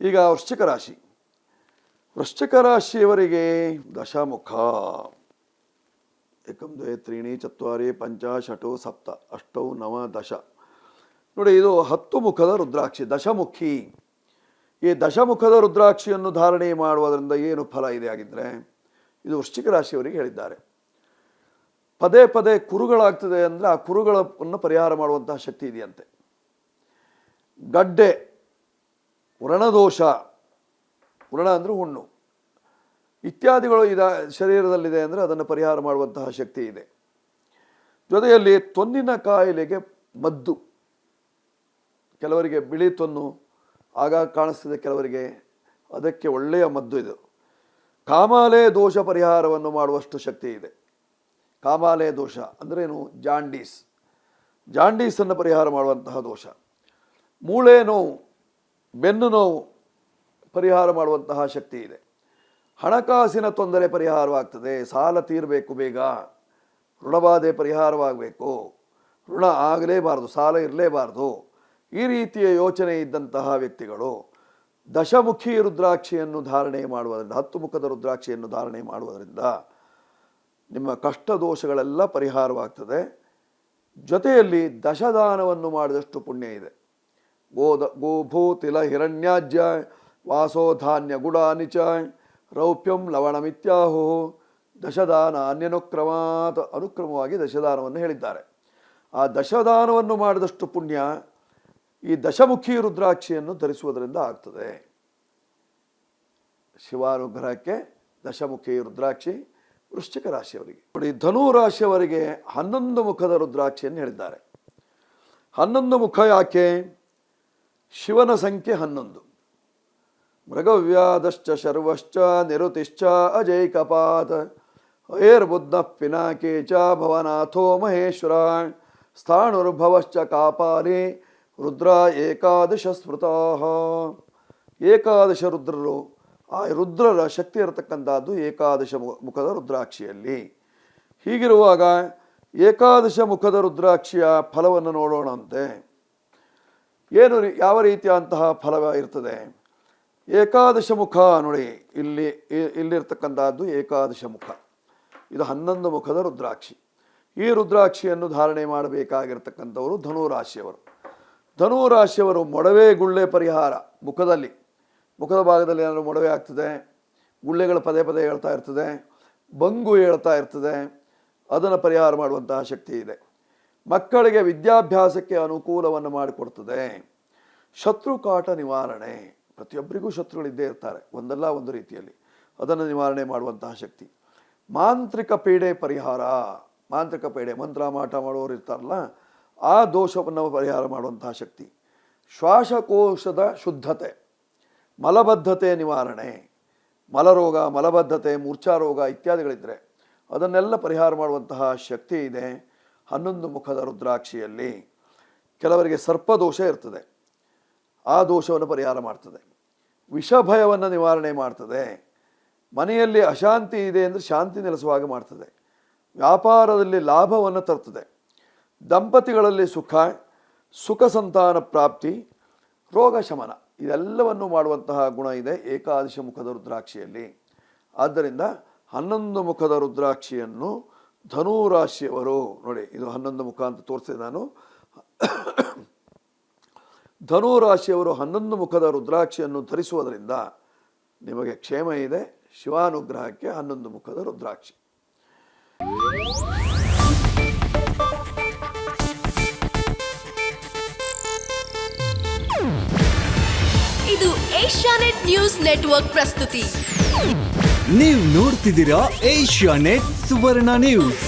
ಈಗ ವೃಶ್ಚಿಕ ರಾಶಿಯವರಿಗೆ ದಶಮುಖ ಏಕಂ ದ್ವೇ ತ್ರೀಣಿ ಚತ್ವಾರಿ ಪಂಚ ಷಟು ಸಪ್ತ ಅಷ್ಟೌ ನವ ದಶ. ನೋಡಿ, ಇದು 10 ಮುಖದ ರುದ್ರಾಕ್ಷಿ, ದಶಮುಖಿ. ಈ ದಶಮುಖದ ರುದ್ರಾಕ್ಷಿಯನ್ನು ಧಾರಣೆ ಮಾಡುವುದರಿಂದ ಏನು ಫಲ ಇದೆ ಆಗಿದ್ದರೆ, ಇದು ವೃಶ್ಚಿಕ ರಾಶಿಯವರಿಗೆ ಹೇಳಿದ್ದಾರೆ. ಪದೇ ಪದೇ ಕುರುಗಳಾಗ್ತದೆ ಅಂದರೆ ಆ ಕುರುಗಳನ್ನು ಪರಿಹಾರ ಮಾಡುವಂತಹ ಶಕ್ತಿ ಇದೆಯಂತೆ. ಗಡ್ಡೆ, ವ್ರಣದೋಷ, ವ್ರಣ ಅಂದರೆ ಹುಣ್ಣು ಇತ್ಯಾದಿಗಳು ಶರೀರದಲ್ಲಿದೆ ಅಂದರೆ ಅದನ್ನು ಪರಿಹಾರ ಮಾಡುವಂತಹ ಶಕ್ತಿ ಇದೆ. ಜೊತೆಯಲ್ಲಿ ತೊನ್ನಿನ ಕಾಯಿಲೆಗೆ ಮದ್ದು, ಕೆಲವರಿಗೆ ಬಿಳಿ ತೊನ್ನು ಆಗಾಗ ಕಾಣಿಸ್ತಿದೆ, ಕೆಲವರಿಗೆ ಅದಕ್ಕೆ ಒಳ್ಳೆಯ ಮದ್ದು ಇದು. ಕಾಮಾಲೆ ದೋಷ ಪರಿಹಾರವನ್ನು ಮಾಡುವಷ್ಟು ಶಕ್ತಿ ಇದೆ. ಕಾಮಾಲೆ ದೋಷ ಅಂದ್ರೇನು? ಜಾಂಡೀಸನ್ನು ಪರಿಹಾರ ಮಾಡುವಂತಹ ದೋಷ. ಮೂಳೆ ನೋವು, ಬೆನ್ನು ನೋವು ಪರಿಹಾರ ಮಾಡುವಂತಹ ಶಕ್ತಿ ಇದೆ. ಹಣಕಾಸಿನ ತೊಂದರೆ ಪರಿಹಾರವಾಗ್ತದೆ. ಸಾಲ ತೀರಬೇಕು, ಬೇಗ ಋಣಬಾಧೆ ಪರಿಹಾರವಾಗಬೇಕು, ಋಣ ಆಗಲೇಬಾರದು, ಸಾಲ ಇರಲೇಬಾರದು, ಈ ರೀತಿಯ ಯೋಚನೆ ಇದ್ದಂತಹ ವ್ಯಕ್ತಿಗಳು ದಶಮುಖಿ ರುದ್ರಾಕ್ಷಿಯನ್ನು ಧಾರಣೆ ಮಾಡುವುದರಿಂದ, 10 ಮುಖದ ರುದ್ರಾಕ್ಷಿಯನ್ನು ಧಾರಣೆ ಮಾಡುವುದರಿಂದ ನಿಮ್ಮ ಕಷ್ಟ ದೋಷಗಳೆಲ್ಲ ಪರಿಹಾರವಾಗ್ತದೆ. ಜೊತೆಯಲ್ಲಿ ದಶದಾನವನ್ನು ಮಾಡಿದಷ್ಟು ಪುಣ್ಯ ಇದೆ. ಗೋಭೂತಿಲ ಹಿರಣ್ಯಾಜ್ಯ ವಾಸೋ ಧಾನ್ಯ ಗುಡಾನಿ ಚ ರೌಪ್ಯಂ ಲವಣಮಿತ್ಯಾಹು ದಶದಾನ ಅನುಕ್ರಮವಾಗಿ ದಶದಾನವನ್ನು ಹೇಳಿದ್ದಾರೆ. ಆ ದಶದಾನವನ್ನು ಮಾಡಿದಷ್ಟು ಪುಣ್ಯ ಈ ದಶಮುಖಿ ರುದ್ರಾಕ್ಷಿಯನ್ನು ಧರಿಸುವುದರಿಂದ ಆಗ್ತದೆ. ಶಿವಾನುಗ್ರಹಕ್ಕೆ ದಶಮುಖಿ ರುದ್ರಾಕ್ಷಿ ವೃಶ್ಚಿಕ ರಾಶಿಯವರಿಗೆ. ನೋಡಿ, ಧನು ರಾಶಿಯವರಿಗೆ 11 ಮುಖದ ರುದ್ರಾಕ್ಷಿಯನ್ನು ಹೇಳಿದ್ದಾರೆ. 11 ಮುಖ ಯಾಕೆ? ಶಿವನ ಸಂಖ್ಯೆ 11. ಮೃಗವ್ಯಾದಶ್ಚ ಶರ್ವಶ್ಚ ನಿರುತಿಶ್ಚ ಅಜೈಕಪಾತ್ ಐರ್ಬುದ್ಧ ಪಿನಾಕೆ ಚ ಭವನಾಥೋ ಮಹೇಶ್ವರ ಸ್ಥಾಣುರ್ಭವಶ್ಚ ಕಾಪಾಲಿ ರುದ್ರ ಏಕಾದಶ ಸ್ಮೃತಃ. ಏಕಾದಶ ರುದ್ರರು, ಆ ರುದ್ರರ ಶಕ್ತಿ ಇರತಕ್ಕಂಥದ್ದು ಏಕಾದಶ ಮುಖದ ರುದ್ರಾಕ್ಷಿಯಲ್ಲಿ. ಹೀಗಿರುವಾಗ ಏಕಾದಶ ಮುಖದ ರುದ್ರಾಕ್ಷಿಯ ಫಲವನ್ನು ನೋಡೋಣಂತೆ. ಯಾವ ರೀತಿಯಂತಹ ಫಲ ಇರ್ತದೆ? ಏಕಾದಶ ಮುಖ ನೋಡಿ, ಇಲ್ಲಿರ್ತಕ್ಕಂಥದ್ದು ಏಕಾದಶ ಮುಖ. ಇದು 11 ಮುಖದ ರುದ್ರಾಕ್ಷಿ. ಈ ರುದ್ರಾಕ್ಷಿಯನ್ನು ಧಾರಣೆ ಮಾಡಬೇಕಾಗಿರ್ತಕ್ಕಂಥವರು ಧನು ರಾಶಿಯವರು ಮೊಡವೆ ಗುಳ್ಳೆ ಪರಿಹಾರ. ಮುಖದ ಭಾಗದಲ್ಲಿ ಏನಾದರೂ ಮೊಡವೆ ಆಗ್ತದೆ, ಗುಳ್ಳೆಗಳು ಪದೇ ಪದೇ ಹೇಳ್ತಾ ಇರ್ತದೆ, ಬಂಗು ಹೇಳ್ತಾ ಇರ್ತದೆ, ಅದನ್ನು ಪರಿಹಾರ ಮಾಡುವಂತಹ ಶಕ್ತಿ ಇದೆ. ಮಕ್ಕಳಿಗೆ ವಿದ್ಯಾಭ್ಯಾಸಕ್ಕೆ ಅನುಕೂಲವನ್ನು ಮಾಡಿಕೊಡ್ತದೆ. ಶತ್ರುಕಾಟ ನಿವಾರಣೆ, ಪ್ರತಿಯೊಬ್ಬರಿಗೂ ಶತ್ರುಗಳಿದ್ದೇ ಇರ್ತಾರೆ ಒಂದಲ್ಲ ಒಂದು ರೀತಿಯಲ್ಲಿ, ಅದನ್ನು ನಿವಾರಣೆ ಮಾಡುವಂತಹ ಶಕ್ತಿ. ಮಾಂತ್ರಿಕ ಪೀಡೆ ಪರಿಹಾರ, ಮಾಂತ್ರಿಕ ಪೀಡೆ, ಮಂತ್ರ ಮಾಟ ಮಾಡುವವರು ಇರ್ತಾರಲ್ಲ, ಆ ದೋಷವನ್ನು ಪರಿಹಾರ ಮಾಡುವಂತಹ ಶಕ್ತಿ. ಶ್ವಾಸಕೋಶದ ಶುದ್ಧತೆ, ಮಲಬದ್ಧತೆ ನಿವಾರಣೆ, ಮಲರೋಗ, ಮಲಬದ್ಧತೆ, ಮೂರ್ಛಾರೋಗ ಇತ್ಯಾದಿಗಳಿದ್ದರೆ ಅದನ್ನೆಲ್ಲ ಪರಿಹಾರ ಮಾಡುವಂತಹ ಶಕ್ತಿ ಇದೆ 11 ಮುಖದ ರುದ್ರಾಕ್ಷಿಯಲ್ಲಿ. ಕೆಲವರಿಗೆ ಸರ್ಪದೋಷ ಇರ್ತದೆ, ಆ ದೋಷವನ್ನು ಪರಿಹಾರ ಮಾಡ್ತದೆ. ವಿಷಭಯವನ್ನು ನಿವಾರಣೆ ಮಾಡ್ತದೆ. ಮನೆಯಲ್ಲಿ ಅಶಾಂತಿ ಇದೆ ಅಂದರೆ ಶಾಂತಿ ನೆಲೆಸುವಾಗ ಮಾಡ್ತದೆ. ವ್ಯಾಪಾರದಲ್ಲಿ ಲಾಭವನ್ನು ತರ್ತದೆ. ದಂಪತಿಗಳಲ್ಲಿ ಸುಖ ಸಂತಾನ ಪ್ರಾಪ್ತಿ, ರೋಗ ಶಮನ ಇದೆಲ್ಲವನ್ನು ಮಾಡುವಂತಹ ಗುಣ ಇದೆ ಏಕಾದಶ ಮುಖದ ರುದ್ರಾಕ್ಷಿಯಲ್ಲಿ. ಆದ್ದರಿಂದ 11 ಮುಖದ ರುದ್ರಾಕ್ಷಿಯನ್ನು ಧನು ರಾಶಿಯವರು ನೋಡಿ, ಇದು 11 ಮುಖ ಅಂತ ತೋರಿಸಿದೆ ನಾನು. ಧನು ರಾಶಿಯವರು 11 ಮುಖದ ರುದ್ರಾಕ್ಷಿಯನ್ನು ಧರಿಸುವುದರಿಂದ ನಿಮಗೆ ಕ್ಷೇಮ ಇದೆ. ಶಿವಾನುಗ್ರಹಕ್ಕೆ 11 ಮುಖದ ರುದ್ರಾಕ್ಷಿ. ಇದು ಏಷ್ಯಾನೆಟ್ ನ್ಯೂಸ್ ನೆಟ್ವರ್ಕ್ ಪ್ರಸ್ತುತಿ. ನೀವು ನೋಡ್ತಿದ್ದೀರಾ ಏಷ್ಯಾನೆಟ್ ಸುವರ್ಣ ನ್ಯೂಸ್.